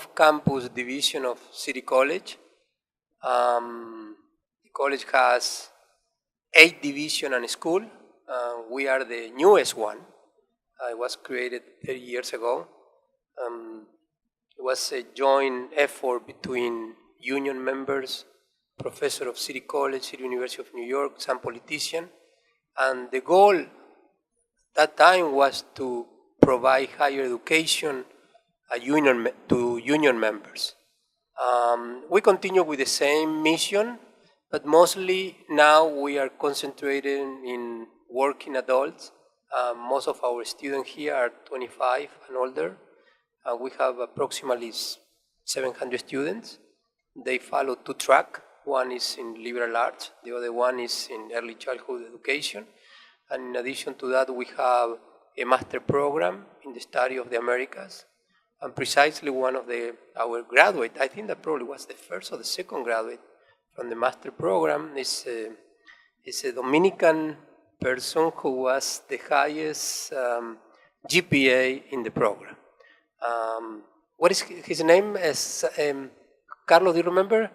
off-campus division of City College. The college has 8 divisions and a school. We are the newest one. It was created 30 years ago. It was a joint effort between union members, professor of City College, City University of New York, some politicians. And the goal that time was to provide higher education to union members. We continue with the same mission, but mostly now we are concentrating in working adults. Most of our students here are 25 and older. We have approximately 700 students. They follow 2 tracks. One is in liberal arts, the other one is in early childhood education. And in addition to that, we have a master program in the study of the Americas. And precisely one of our graduates, I think that probably was the first or the second graduate from the master program, is a Dominican person who was the highest GPA in the program. What is his name? Carlos, do you remember?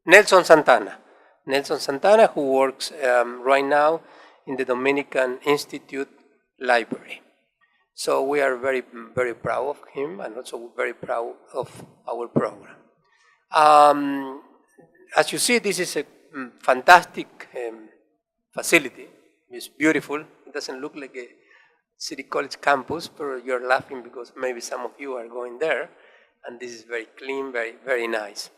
Nelson Santana. Nelson Santana, who works right now in the Dominican Institute Library. So we are very, very proud of him and also very proud of our program. As you see, this is a fantastic facility. It's beautiful. It doesn't look like a City College campus, but you're laughing because maybe some of you are going there. And this is very clean, very, very nice.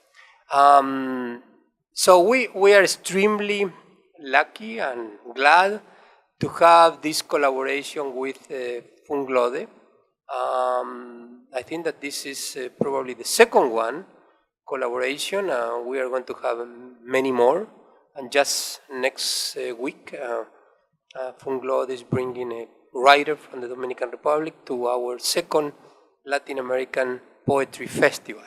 So we are extremely lucky and glad to have this collaboration with FUNGLODE. I think that this is probably the second collaboration. We are going to have many more. And just next week, FUNGLODE is bringing a writer from the Dominican Republic to our second Latin American Poetry Festival.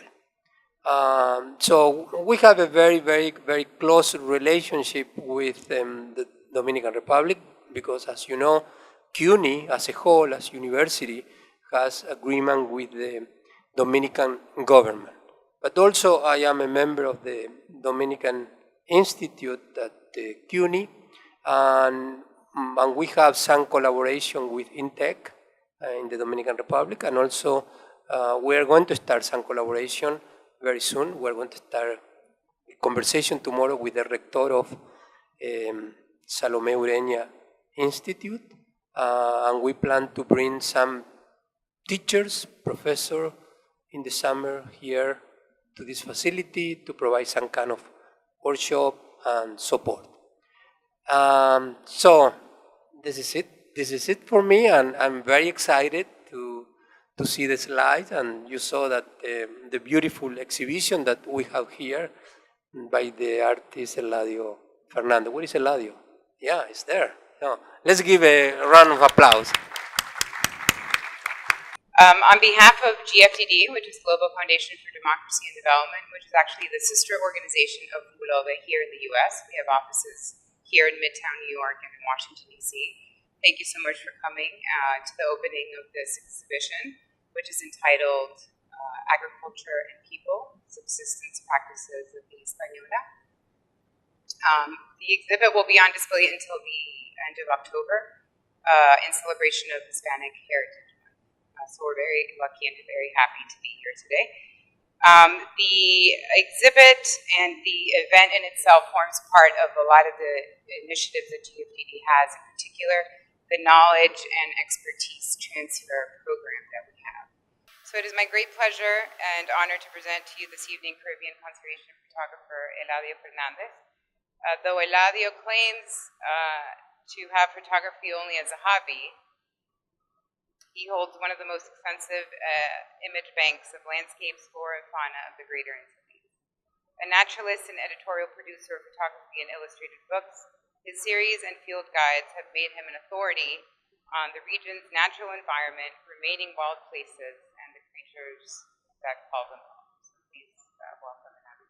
So we have a very, very, very close relationship with the Dominican Republic because, as you know, CUNY as a whole, as university, has agreement with the Dominican government. But also I am a member of the Dominican Institute at the CUNY, and we have some collaboration with INTEC in the Dominican Republic, and also we are going to start some collaboration very soon. We're going to start a conversation tomorrow with the rector of Salomé Ureña Institute, and we plan to bring some teachers, professors in the summer here to this facility to provide some kind of workshop and support. So this is it. This is it for me, and I'm very excited to see the slides, and you saw that the beautiful exhibition that we have here by the artist Eladio Fernandez. Where is Eladio? Yeah, it's there. No. Let's give a round of applause. On behalf of GFDD, which is Global Foundation for Democracy and Development, which is actually the sister organization of FUNGLODE here in the U.S., we have offices here in Midtown New York and in Washington, D.C. Thank you so much for coming to the opening of this exhibition, which is entitled Agriculture and People, Subsistence Practices of Hispaniola. The exhibit will be on display until the end of October in celebration of Hispanic Heritage Month. So we're very lucky and very happy to be here today. The exhibit and the event in itself forms part of a lot of the initiatives that GFDD has, in particular the knowledge and expertise transfer program that we have. So it is my great pleasure and honor to present to you this evening Caribbean conservation photographer Eladio Fernandez. Though Eladio claims to have photography only as a hobby, he holds one of the most extensive image banks of landscapes, flora, and fauna of the greater Antilles. A naturalist and editorial producer of photography and illustrated books, his series and field guides have made him an authority on the region's natural environment, remaining wild places, and the creatures that call them home. So please welcome Eladio.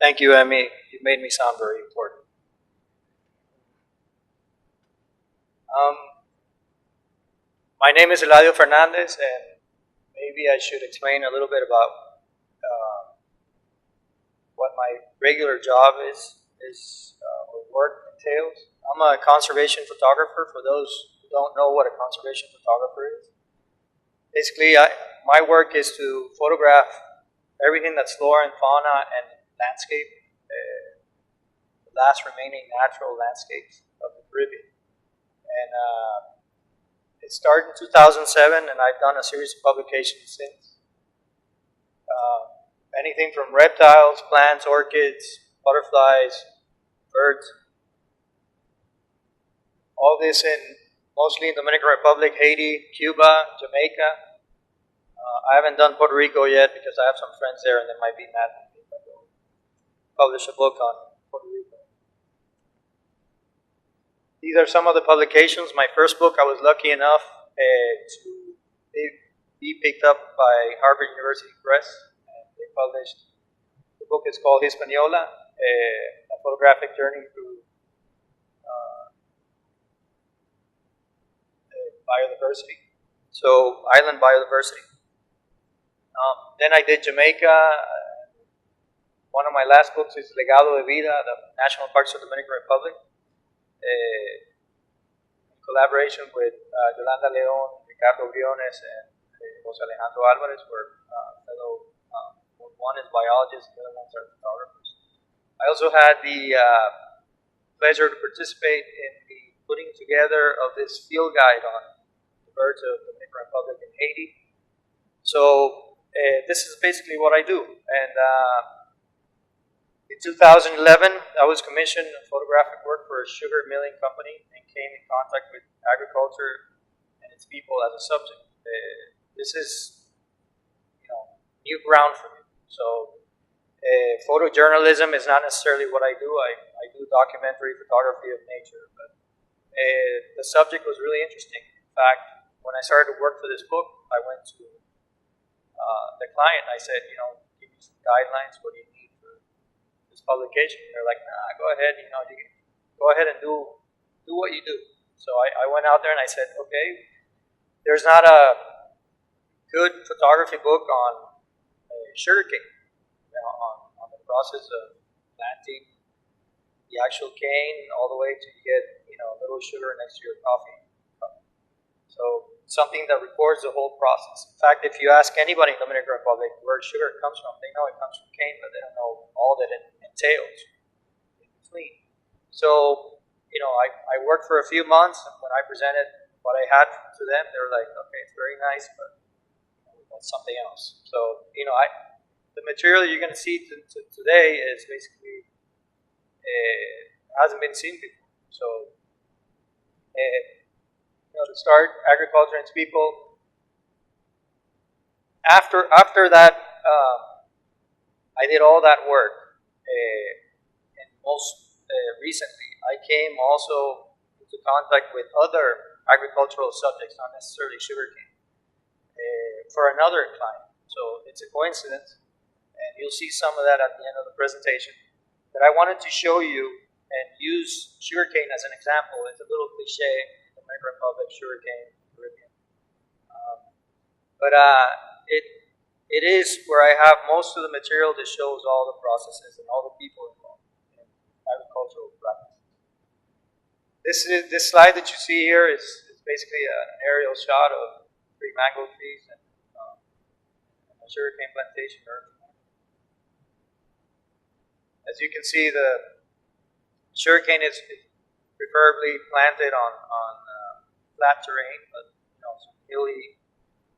Thank you, Emmy. You made me sound very important. My name is Eladio Fernandez, and maybe I should explain a little bit about what my regular job is or work entails. I'm a conservation photographer. For those who don't know what a conservation photographer is, basically, my work is to photograph everything that's flora and fauna and landscape, the last remaining natural landscapes of the Caribbean. And it started in 2007, and I've done a series of publications since. Anything from reptiles, plants, orchids, butterflies, birds. All this mostly in Dominican Republic, Haiti, Cuba, Jamaica. I haven't done Puerto Rico yet because I have some friends there and they might be mad at me if I go publish a book on Puerto Rico. These are some of the publications. My first book, I was lucky enough to be picked up by Harvard University Press. They published, the book is called Hispaniola, a photographic journey through biodiversity. So, island biodiversity. Then I did Jamaica. One of my last books is Legado de Vida, the National Parks of the Dominican Republic. In collaboration with Yolanda Leon, Ricardo Briones, and Jose Alejandro Alvarez, were fellow, one is biologists, the other ones are photographers. I also had the pleasure to participate in the putting together of this field guide on the birds of the Dominican Republic and Haiti. So this is basically what I do. And in 2011, I was commissioned photographic work for a sugar milling company and came in contact with agriculture and its people as a subject. This is, new ground for me. So, photojournalism is not necessarily what I do. I do documentary photography of nature, but the subject was really interesting. In fact, when I started to work for this book, I went to the client. I said, give me some guidelines. What do you need for this publication? And they're like, nah, go ahead. You can go ahead and do what you do. So I went out there and I said, okay, there's not a good photography book on sugarcane, on the process of planting the actual cane all the way to get a little sugar next to your coffee cup. So something that records the whole process. In fact, if you ask anybody in the Dominican Republic where sugar comes from, they know it comes from cane, but they don't know all that it entails in between. So I worked for a few months, and when I presented what I had to them, they were like, okay, it's very nice, but that's something else. So the material you're going to see today is basically hasn't been seen before. So, to start, agriculture and its people. After that, I did all that work, and most recently, I came also into contact with other agricultural subjects, not necessarily sugarcane, for another client. So it's a coincidence. And you'll see some of that at the end of the presentation. But I wanted to show you and use sugarcane as an example. It's a little cliche, Dominican Republic, sugarcane, Caribbean. But it is where I have most of the material that shows all the processes and all the people involved in agricultural practices. This slide that you see here is basically an aerial shot of 3 mango trees and a sugarcane plantation. As you can see, the sugarcane is preferably planted on flat terrain, but some hilly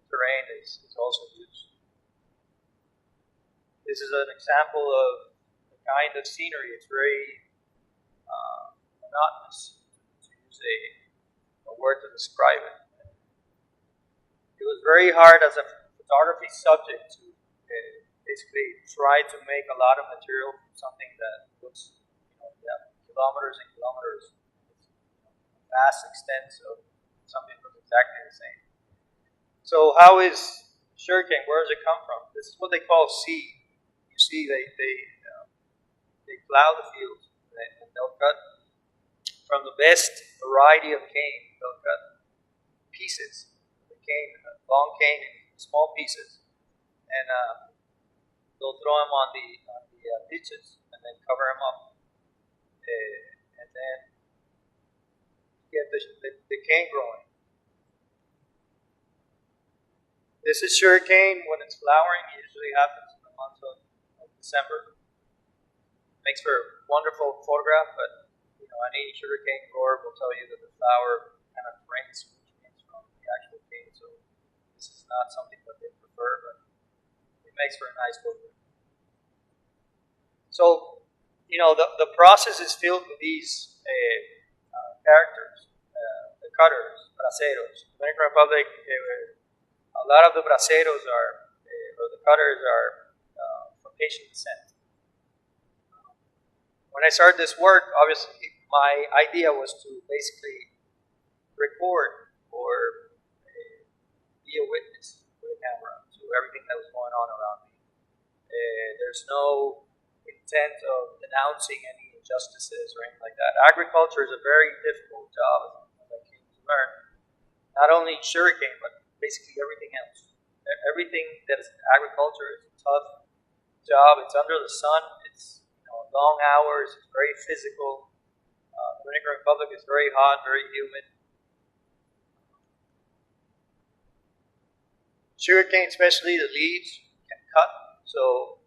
terrain is also used. This is an example of the kind of scenery. It's very monotonous, to use a word to describe it. It was very hard as a photography subject to basically try to make a lot of material from something that looks, kilometers and kilometers, vast extents of something that looks exactly the same. So how is sugarcane? Where does it come from? This is what they call seed. You see, they plow the fields and they'll cut from the best variety of cane. They'll cut pieces, the cane, long cane in small pieces, and they'll throw them on the ditches and then cover them up, and then get the cane growing. This is sugarcane when it's flowering. It usually happens in the month of December. Makes for a wonderful photograph, but any sugarcane grower will tell you that the flower kind of drains nutrients from the actual cane, so this is not something that they prefer, but it makes for a nice photograph. So, the process is filled with these characters, the cutters, braceros. Dominican Republic, a lot of the braceros or the cutters are from Haitian descent. When I started this work, obviously my idea was to basically record or be a witness with a camera to everything that was going on around me. There's no intent of denouncing any injustices or anything like that. Agriculture is a very difficult job, as I came to learn. Not only sugarcane, but basically everything else. Everything that is agriculture is a tough job. It's under the sun. It's long hours. It's very physical. Dominican Republic is very hot, very humid. Sugarcane, especially the leaves, can cut. So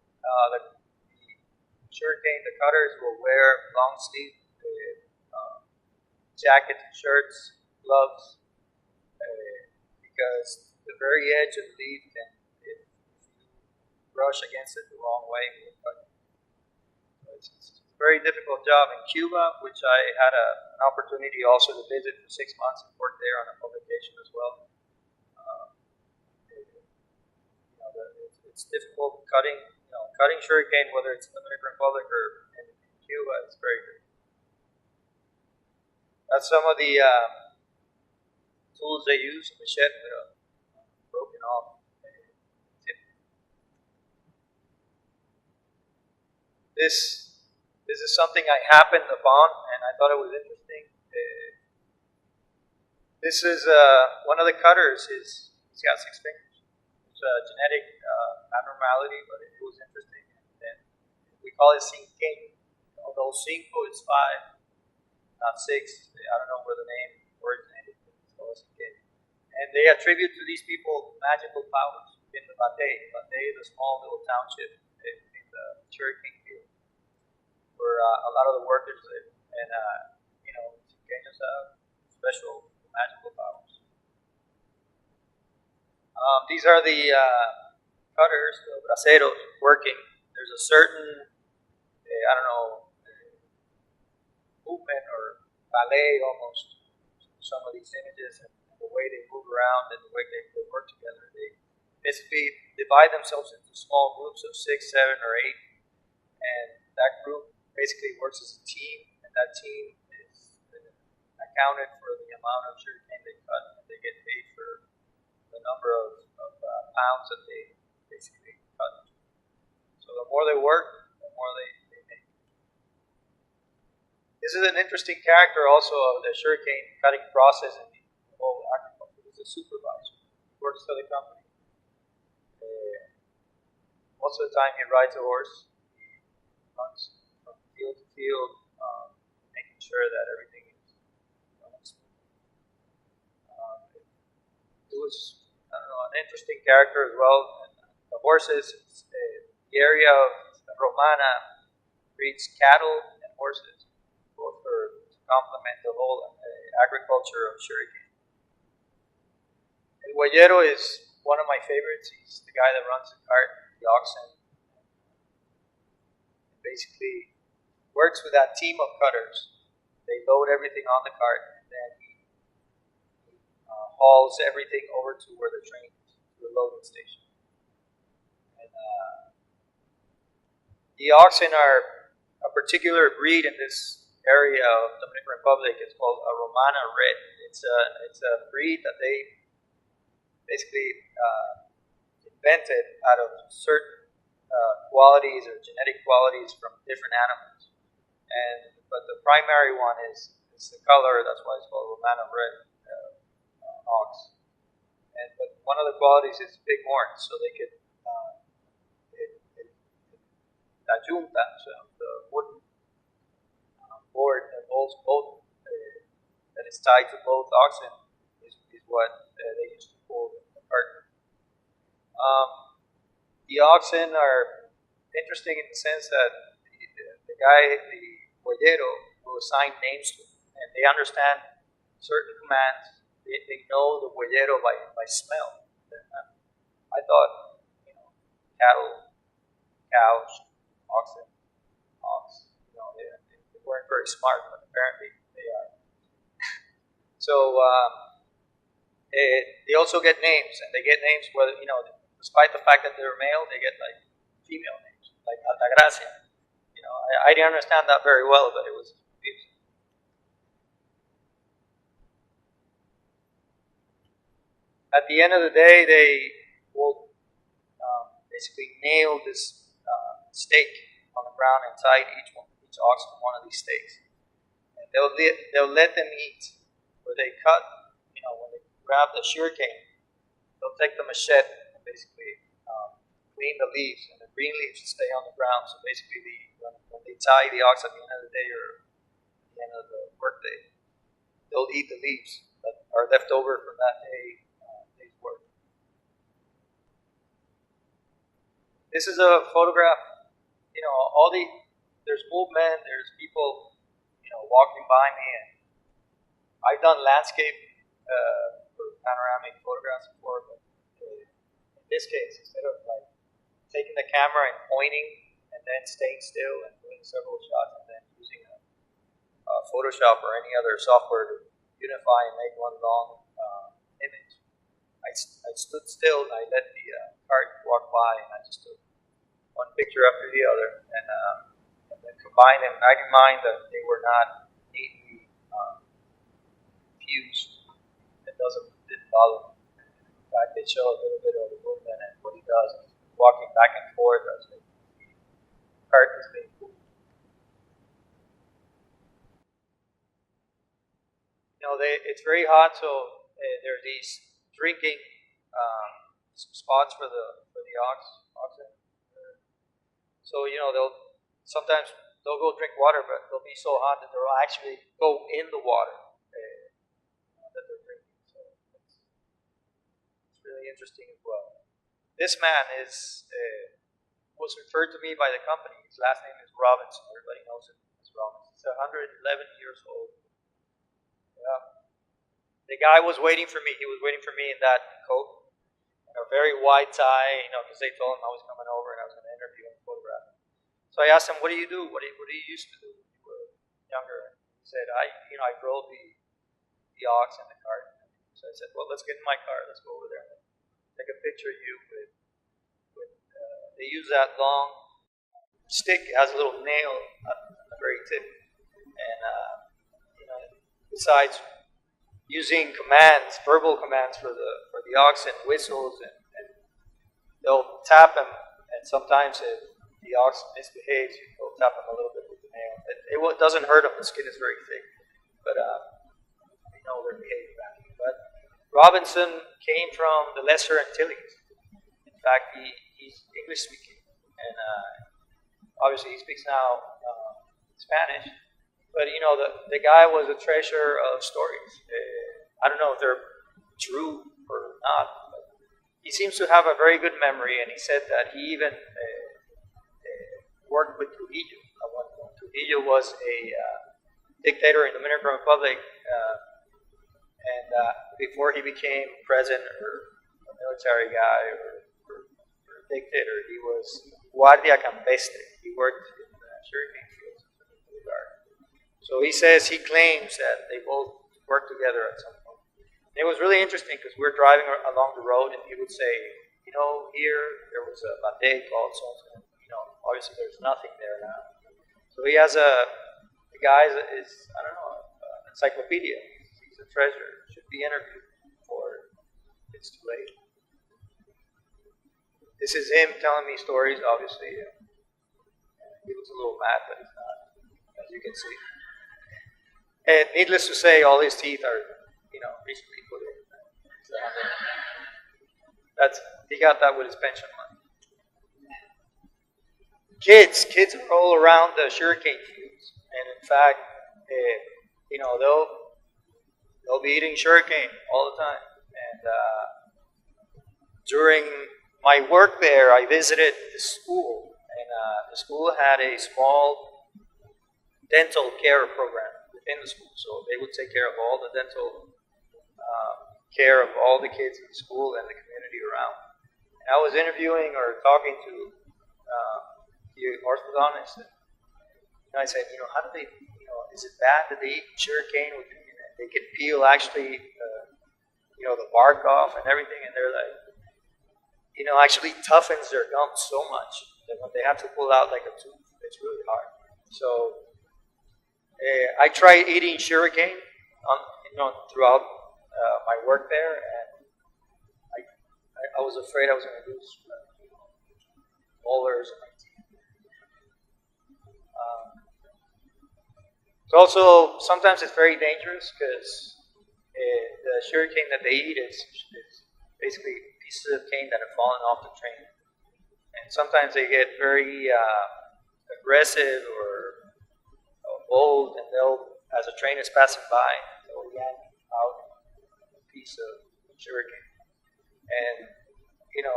the sugarcane, the cutters will wear long sleeve jackets and shirts, gloves, because the very edge of the leaf can, if you brush against it the wrong way, it will cut. It's a very difficult job. In Cuba, which I had an opportunity also to visit for 6 months and work there on a publication as well. It's difficult cutting sugarcane, whether it's in the Dominican Republic or in Cuba. It's very difficult. That's some of the tools they use, a machete with a broken off tip. This is something I happened upon, and I thought it was interesting. This is one of the cutters. He's got 6 fingers. It's a genetic abnormality, but it was interesting. And we call it sugarcane. Although cinco is 5, not 6. I don't know where the name originated. And they attribute to these people magical powers in the Batey. Batey is a small little township in the sugarcane field where a lot of the workers live. And, Chicanos have special magical powers. These are the cutters, the braceros, working. There's a certain, movement or ballet almost, some of these images, and the way they move around and the way they work together. They basically divide themselves into small groups of 6, 7, or 8, and that group basically works as a team, and that team is accounted for the amount of sugarcane they cut, and they get paid for the number of pounds that they basically cut. So the more they work, the more they make. This is an interesting character also of the sugarcane cutting process in the whole agriculture. He's a supervisor. He works for the company. Most of the time he rides a horse. He runs from field to field, making sure that everything is smooth. It was an interesting character as well. And the horses, the area of Romana breeds cattle and horses, both to complement the whole agriculture of sugarcane. El Guayero is one of my favorites. He's the guy that runs the cart, the oxen. Basically works with that team of cutters. They load everything on the cart, and then he hauls everything over to where the train is, to the loading station. And the oxen are a particular breed in this area of the Dominican Republic. It's called a Romana Red. It's a breed that they basically invented out of certain qualities or genetic qualities from different animals. But the primary one is it's the color. That's why it's called Romano red ox. But one of the qualities is big horns, so they can la junta, so the wooden board that holds both, that is tied to both oxen, is what they used to pull the cart. The oxen are interesting in the sense that the guy, the boyero, will assign names to them, and they understand certain commands. They know the boyero by smell. I thought, cattle, cows, oxen, ox, they weren't very smart, but apparently they are. So they also get names, and they get names whether, despite the fact that they're male, they get like female names, like Altagracia. I didn't understand that very well, but it was confusing. At the end of the day, they will basically nail this stake on the ground and tie each ox to one of these stakes. And they'll let them eat, where they cut, when they grab the sugarcane, they'll take the machete and basically clean the leaves, and the green leaves stay on the ground. So basically, when they tie the ox at the end of the day or at the end of the workday, they'll eat the leaves that are left over from that day's work. This is a photograph. There's movement. There's people, walking by me, and I've done landscape for panoramic photographs before, but in this case, instead of like taking the camera and pointing and then staying still and doing several shots and then using a Photoshop or any other software to unify and make one long image, I stood still and I let the cart walk by, and I just took one picture after the other, and then combined them. I didn't mind that they were not neatly fused. It didn't bother me. In fact, they show a little bit of the movement and what he does. He's walking back and forth as the cart is being moved. It's very hot, so there are these drinking spots for the oxen. So they'll go drink water, but they'll be so hot that they'll actually go in the water that they're drinking. So it's really interesting as well. This man was referred to me by the company. His last name is Robinson. Everybody knows him as Robinson. He's 111 years old. Yeah. The guy was waiting for me. He was waiting for me in that coat and a very wide tie, because they told him I was coming over and I was going to interview and photograph him. So I asked him, "What do you do? What do you used to do when you were younger?" He said, "I drove the ox and the cart." So I said, "Well, let's get in my car. Let's go over there and take a picture of you with they use that long stick. It has a little nail at the very tip, and besides using commands, verbal commands for the oxen, whistles, and they'll tap him, and sometimes if the ox misbehaves, they'll tap him a little bit with the nail. It doesn't hurt him. The skin is very thick, but they know their behavior. But Robinson came from the Lesser Antilles. In fact, he's English speaking, and obviously he speaks now Spanish. But the guy was a treasure of stories. I don't know if they're true or not, but he seems to have a very good memory, and he said that he even worked with Trujillo at one point. Trujillo was a dictator in the Dominican Republic, and before he became president or a military guy or a dictator, he was guardia campestre. He worked in the sugarcane fields in the garden. So he claims that they both worked together at some point. And it was really interesting because we were driving along the road, and he would say, here there was a bandé called so-and-so. Obviously there's nothing there now. So he has the guy is an encyclopedia. He's a treasure. Should be interviewed before it's too late. This is him telling me stories, obviously. He looks a little mad, but he's not, as you can see. And needless to say, all his teeth are, recently put in. So, he got that with his pension money. Kids are all around the sugarcane fields, and in fact, they'll be eating sugarcane all the time. And during my work there, I visited the school, and the school had a small dental care program within the school, so they would take care of all the dental care of all the kids in the school and the community around. And I was interviewing or talking to the orthodontist, and I said, how do they, is it bad that they eat sugarcane? They can peel actually, the bark off and everything, and they're like, actually toughens their gums so much that when they have to pull out like a tooth, it's really hard. So I tried eating sugarcane, throughout my work there, and I was afraid I was going to lose molars in my teeth. Also, sometimes it's very dangerous because the sugarcane that they eat is basically pieces of cane that have fallen off the train. And sometimes they get very aggressive or bold, and as a train is passing by, they'll yank out a piece of sugarcane. And, a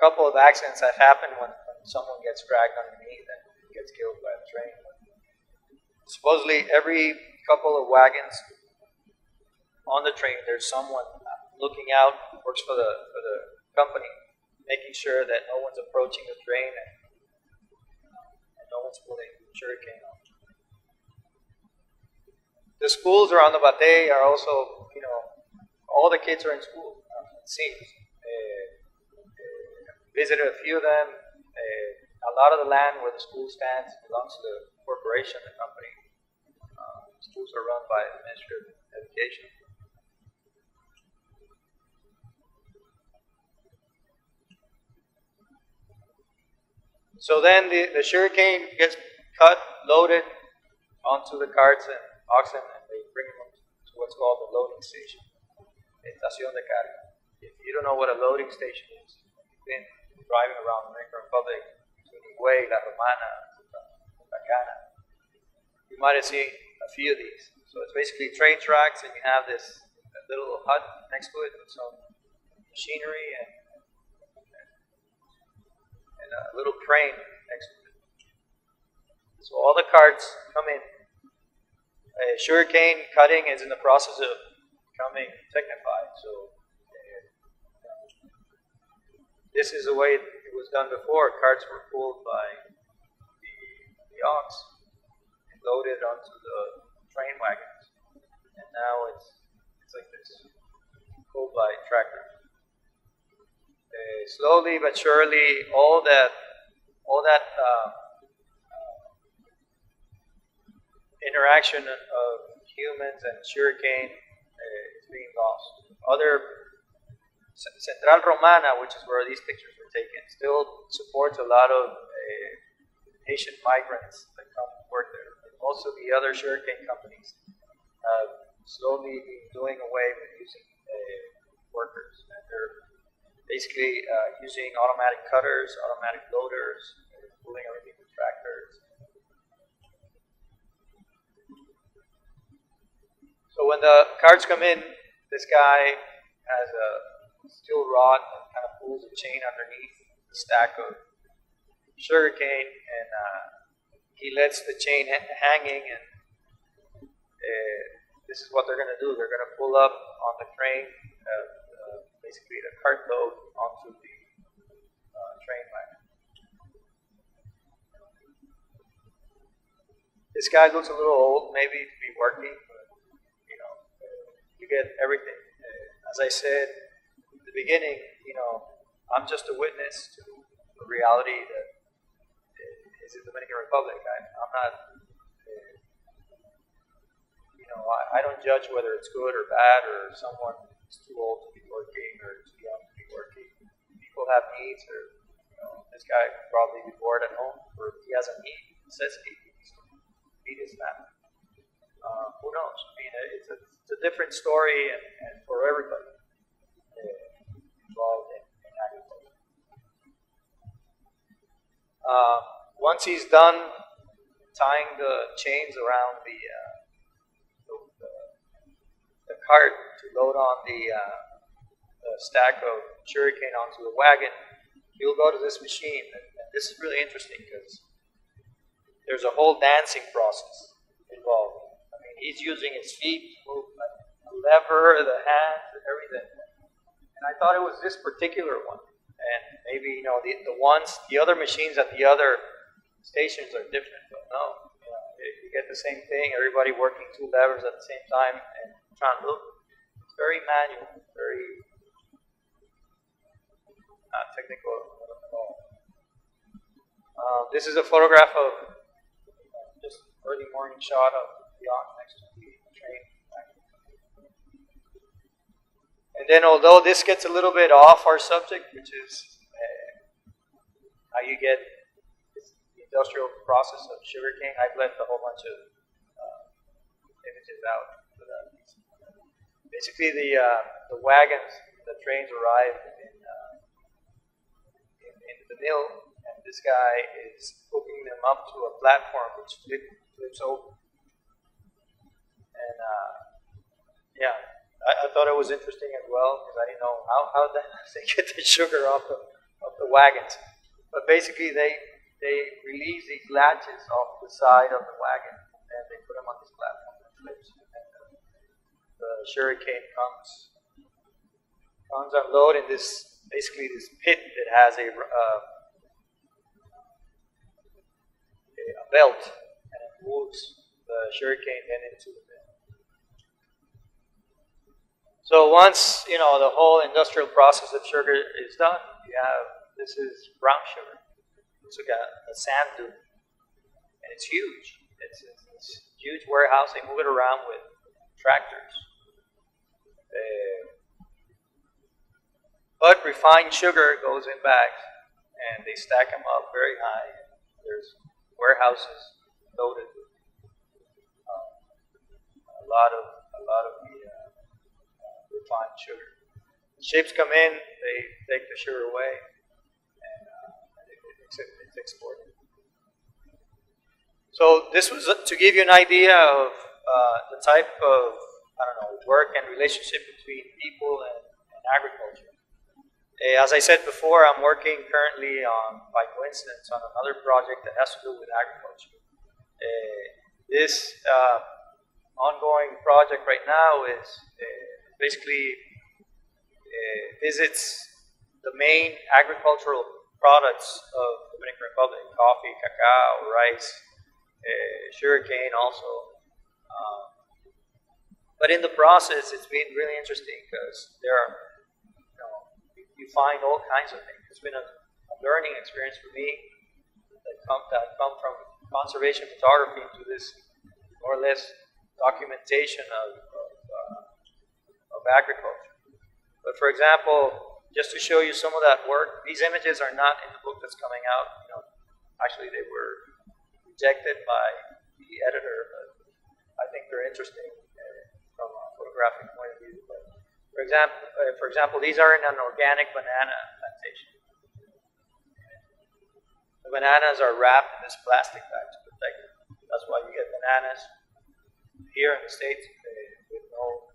couple of accidents have happened when someone gets dragged underneath and gets killed by a train. Supposedly, every couple of wagons on the train, there's someone looking out, works for the company, making sure that no one's approaching the train and no one's pulling sugarcane off. The schools around the Batey are also, all the kids are in school, it seems. Visited a few of them. A lot of the land where the school stands belongs to the corporation, the company. Schools are run by the Ministry of Education. So then the sugarcane gets cut, loaded onto the carts and oxen, and they bring them to what's called the loading station. Estación de carga. If you don't know what a loading station is, you've been driving around the Dominican Republic between Higüey, La Romana, La Cana, you might have seen a few of these. So it's basically train tracks, and you have this little hut next to it with some machinery and a little crane next to it. So all the carts come in. Sugarcane cutting is in the process of becoming technified. So this is the way it was done before. Carts were pulled by the ox and loaded onto the train wagons, and now it's like this, pulled by tractors. Slowly but surely, all that interaction of humans and sugarcane is being lost. Central Romana, which is where these pictures were taken, still supports a lot of Haitian migrants that come to work there. Most of the other sugarcane companies have slowly been doing away with using workers. And they're basically using automatic cutters, automatic loaders, pulling everything with tractors. So when the carts come in, this guy has a steel rod and kind of pulls a chain underneath the stack of sugarcane, and he lets the chain hanging, and this is what they're going to do. They're going to pull up on the train, basically the cart load onto the train wagon. This guy looks a little old, maybe, to be working, but you get everything. As I said at the beginning, I'm just a witness to the reality that is in the Dominican Republic. I'm not, I don't judge whether it's good or bad, or someone is too old to be working or too young to be working. People have needs, or this guy could probably be bored at home, or he has a need, necessity to feed his family. who knows? I mean, it's a different story, and for everybody involved in agriculture. Once he's done tying the chains around the cart to load on the stack of sugarcane onto the wagon, he'll go to this machine. And this is really interesting because there's a whole dancing process involved. I mean, he's using his feet to move the lever, the hands, and everything. And I thought it was this particular one. And maybe, you know, the other machines at the other stations are different. But no, you know, you get the same thing, everybody working two levers at the same time and trying to look. It's very manual, very not technical at all. This is a photograph of just early morning shot of the yacht next to the train. And then, although this gets a little bit off our subject, which is how you get the industrial process of sugarcane, I've left a whole bunch of images out. Basically, the wagons, the trains arrive in the mill, and this guy is hooking them up to a platform which flips over. And yeah, I thought it was interesting as well because I didn't know how they get the sugar off the wagons. But basically, they release these latches off the side of the wagon and they put them on this platform that flips. And the sugarcane comes unloaded in this pit that has a belt, and it moves the sugarcane then into the mill. So once the whole industrial process of sugar is done, this is brown sugar. It's like a sand dune, and it's huge. It's a huge warehouse. They move it around with tractors. But refined sugar goes in bags, and they stack them up very high. There's warehouses loaded with a lot of the refined sugar. Ships come in, they take the sugar away, and it's exported. So this was to give you an idea of the type of work and relationship between people and agriculture. As I said before, I'm working currently by coincidence, on another project that has to do with agriculture. This ongoing project right now is basically visits the main agricultural products of the Dominican Republic: coffee, cacao, rice, sugarcane also. But in the process, it's been really interesting because there are, you find all kinds of things. It's been a learning experience for me that come from conservation photography to this more or less documentation of agriculture. But for example, just to show you some of that work, these images are not in the book that's coming out. Actually they were rejected by the editor, but I think they're interesting from a photographic point of view. But for example, these are in an organic banana plantation. The bananas are wrapped in this plastic bag to protect them. That's why you get bananas here in the States with no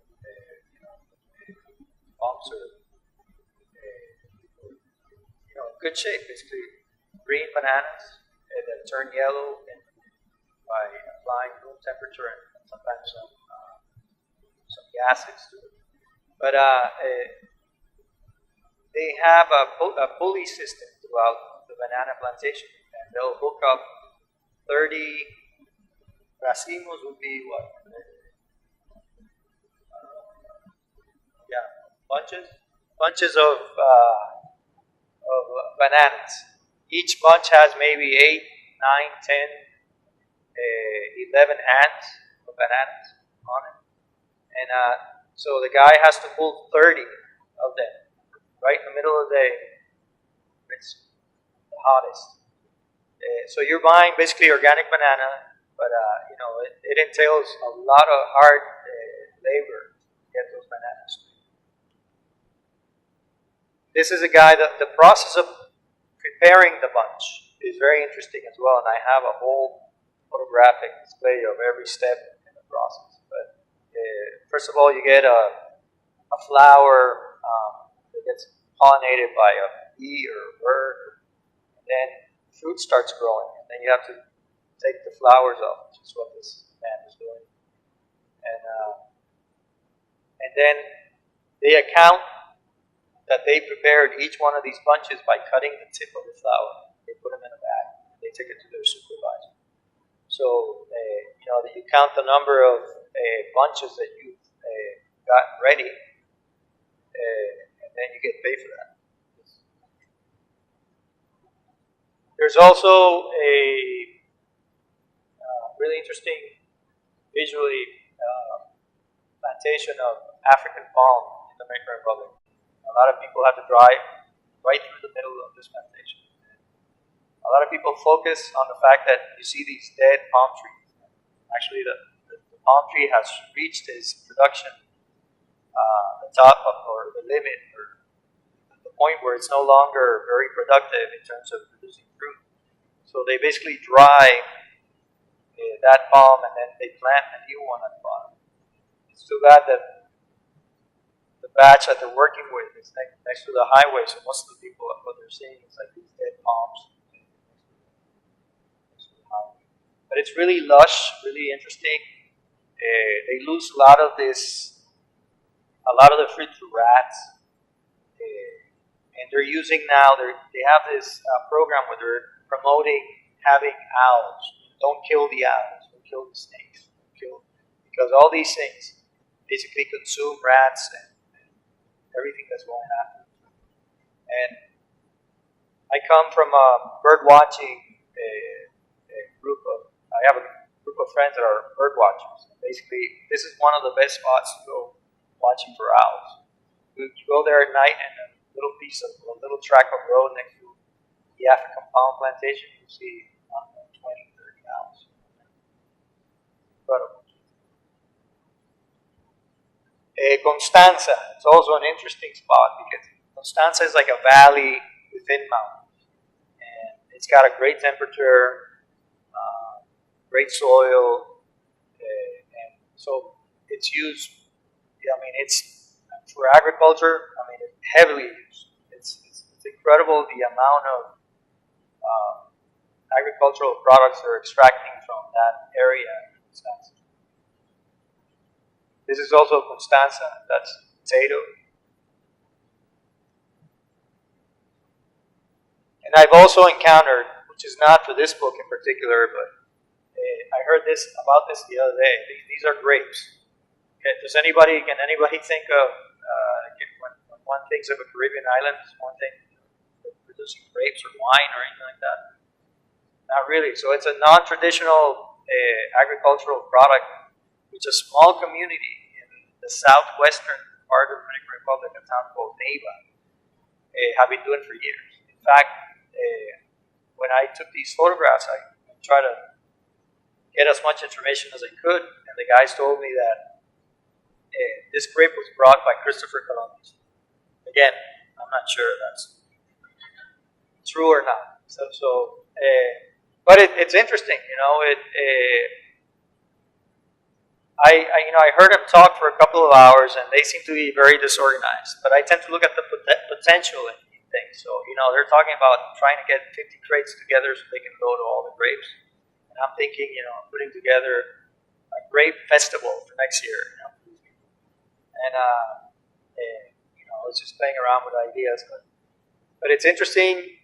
bumps or good shape. Basically, green bananas that turn yellow by applying room temperature and sometimes some gases to it. But they have a pulley system throughout the banana plantation, and they'll hook up 30 racimos would be what? Bunches of bananas. Each bunch has maybe 8, 9, 10, 11 hands of bananas on it, and so the guy has to pull 30 of them right in the middle of the day. It's the hottest. So you're buying basically organic banana, but you know, it entails a lot of hard labor to get those bananas. This is a guy that the process of preparing the bunch is very interesting as well, and I have a whole photographic display of every step in the process. But first of all, you get a flower that gets pollinated by a bee or a bird, and then fruit starts growing, and then you have to take the flowers off, which is what this man is doing. And then they account that they prepared each one of these bunches by cutting the tip of the flower. They put them in a bag. They take it to their supervisor. So, you know, you count the number of bunches that you've gotten ready, and then you get paid for that. There's also a really interesting visually plantation of African palm in the Dominican Republic. A lot of people have to drive right through the middle of this plantation. A lot of people focus on the fact that you see these dead palm trees. Actually, the palm tree has reached its production, the top of, or the limit, or the point where it's no longer very productive in terms of producing fruit. So they basically dry that palm and then they plant a new one at the bottom. It's too bad that the batch that they're working with is next to the highway, so most of the people, what they're seeing is like these dead palms. But it's really lush, really interesting. They lose a lot of the fruit to rats. And they're using now, they have this program where they're promoting having owls. Don't kill the owls, don't kill the snakes. Because all these things basically consume rats and everything that's going after them. And I come from a bird watching group of, I have a group of friends that are bird watchers. Basically, this is one of the best spots to go watching for owls. You go there at night and a little track of road next to the African palm plantation, you see 20, 30 owls. Incredible. Constanza, it's also an interesting spot because Constanza is like a valley within mountains. And it's got a great temperature, great soil, and so it's used, I mean, it's for agriculture, I mean, it's heavily used. It's incredible the amount of agricultural products they're extracting from that area in Constanza. This is also Constanza, that's potato. And I've also encountered, which is not for this book in particular, but I heard about this the other day. These are grapes. Okay, can anybody think of, when one thinks of a Caribbean island, is one thing producing grapes or wine or anything like that? Not really. So it's a non-traditional agricultural product, which a small community in the southwestern part of the Dominican Republic, a town called Neiva, have been doing for years. In fact, when I took these photographs, I tried to get as much information as I could, and the guys told me that this grape was brought by Christopher Columbus. Again, I'm not sure if that's true or not. But it's interesting, you know. I heard him talk for a couple of hours, and they seem to be very disorganized. But I tend to look at the potential in things. So, you know, they're talking about trying to get 50 crates together so they can go to all the grapes. And I'm thinking, you know, putting together a grape festival for next year. You know, and you know, I was just playing around with ideas. But it's interesting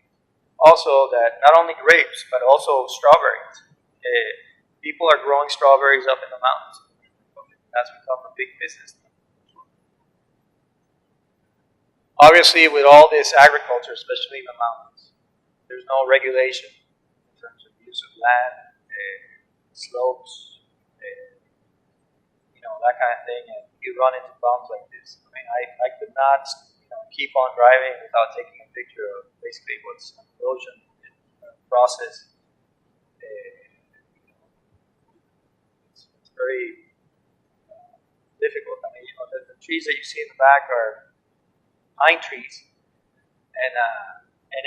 also that not only grapes, but also strawberries. People are growing strawberries up in the mountains. That's become a big business. Obviously, with all this agriculture, especially in the mountains, there's no regulation in terms of use of land, slopes, you know, that kind of thing, and you run into problems like this. I mean, I could not, you know, keep on driving without taking a picture of basically what's an erosion process very difficult. I mean, the trees that you see in the back are pine trees, and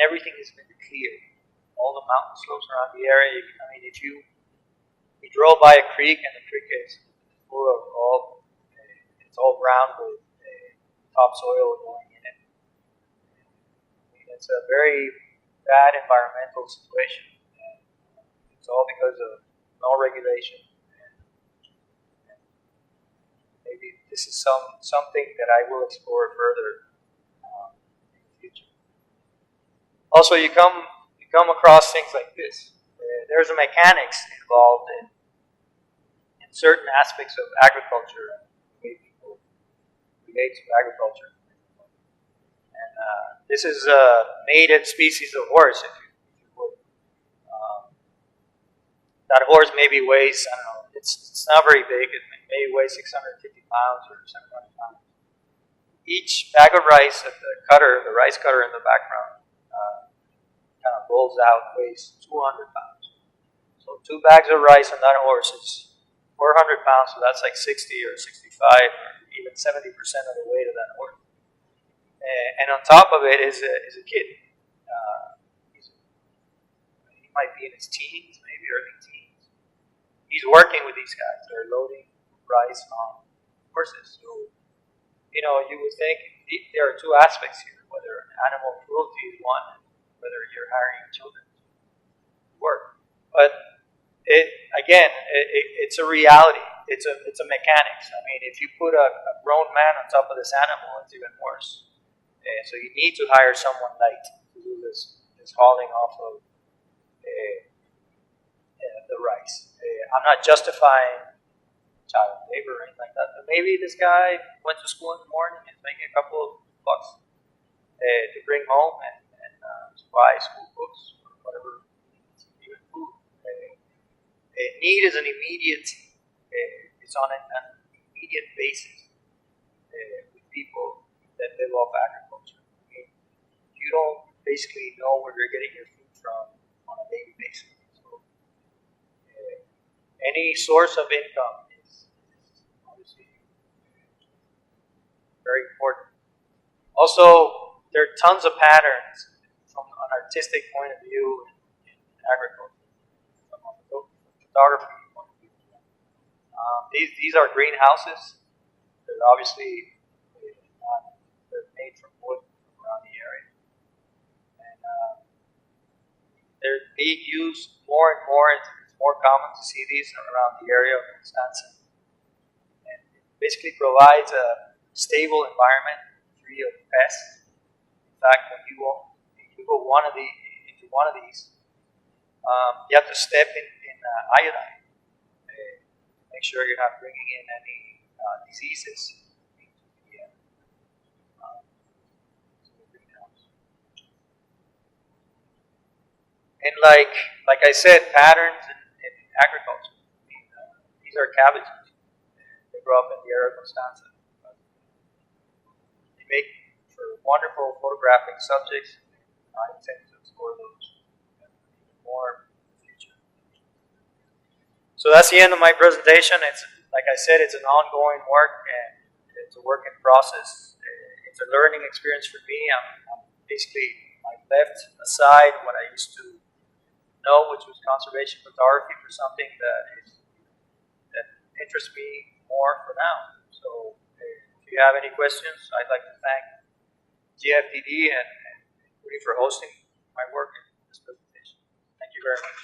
everything has been cleared. All the mountain slopes around the area. I mean, if you drove by a creek and the creek is full of it's all brown with topsoil going in it. I mean, it's a very bad environmental situation. It's all because of no regulation. And maybe this is something that I will explore further in the future. Also, you come across things like this. There's a mechanics involved in certain aspects of agriculture, the way people relate to agriculture. And this is a mated species of horse, if you would. That horse maybe weighs, I don't know, it's not very big, it maybe weighs 650 pounds or 700 pounds. Each bag of rice that the rice cutter in the background, kind of rolls out, weighs 200 pounds. So 2 bags of rice on that horse is 400 pounds, so that's like 60 or 65 or even 70% of the weight of that horse. And on top of it is a kid. He might be in his teens, maybe early teens. He's working with these guys. They're loading rice on horses. So, you would think there are 2 aspects here, whether animal cruelty is one, whether you're hiring children to work. But it's a reality. It's a mechanics. I mean, if you put a grown man on top of this animal, it's even worse. So you need to hire someone light to do this hauling off of the rice. I'm not justifying child labor or anything like that, but maybe this guy went to school in the morning and is making a couple of bucks to bring home and buy school books or whatever, even food. Need is an immediate, it's on an immediate basis with people that live off agriculture. I mean, you don't basically know where you're getting your food from on a daily basis. So, any source of income is obviously very important. Also, there are tons of patterns from an artistic point of view in agriculture, from a photography point of view. These are greenhouses. They're obviously they're made from wood from around the area, and they're being used more and more. It's more common to see these around the area of Wisconsin, and it basically provides a stable environment free of pests. In fact, when you go into one of these, you have to step in iodine. Make sure you're not bringing in any diseases into the greenhouse. And like I said, patterns in agriculture. I mean, these are cabbages. They grow up in the area of Wisconsin. They make for wonderful photographic subjects. I intend to explore those even more in the future. So that's the end of my presentation. It's like I said, it's an ongoing work and it's a work in process. It's a learning experience for me. I'm basically, I left aside what I used to know, which was conservation photography, for something that interests me more for now. So if you have any questions, I'd like to thank GFDD and for hosting my work in this presentation. Thank you very much.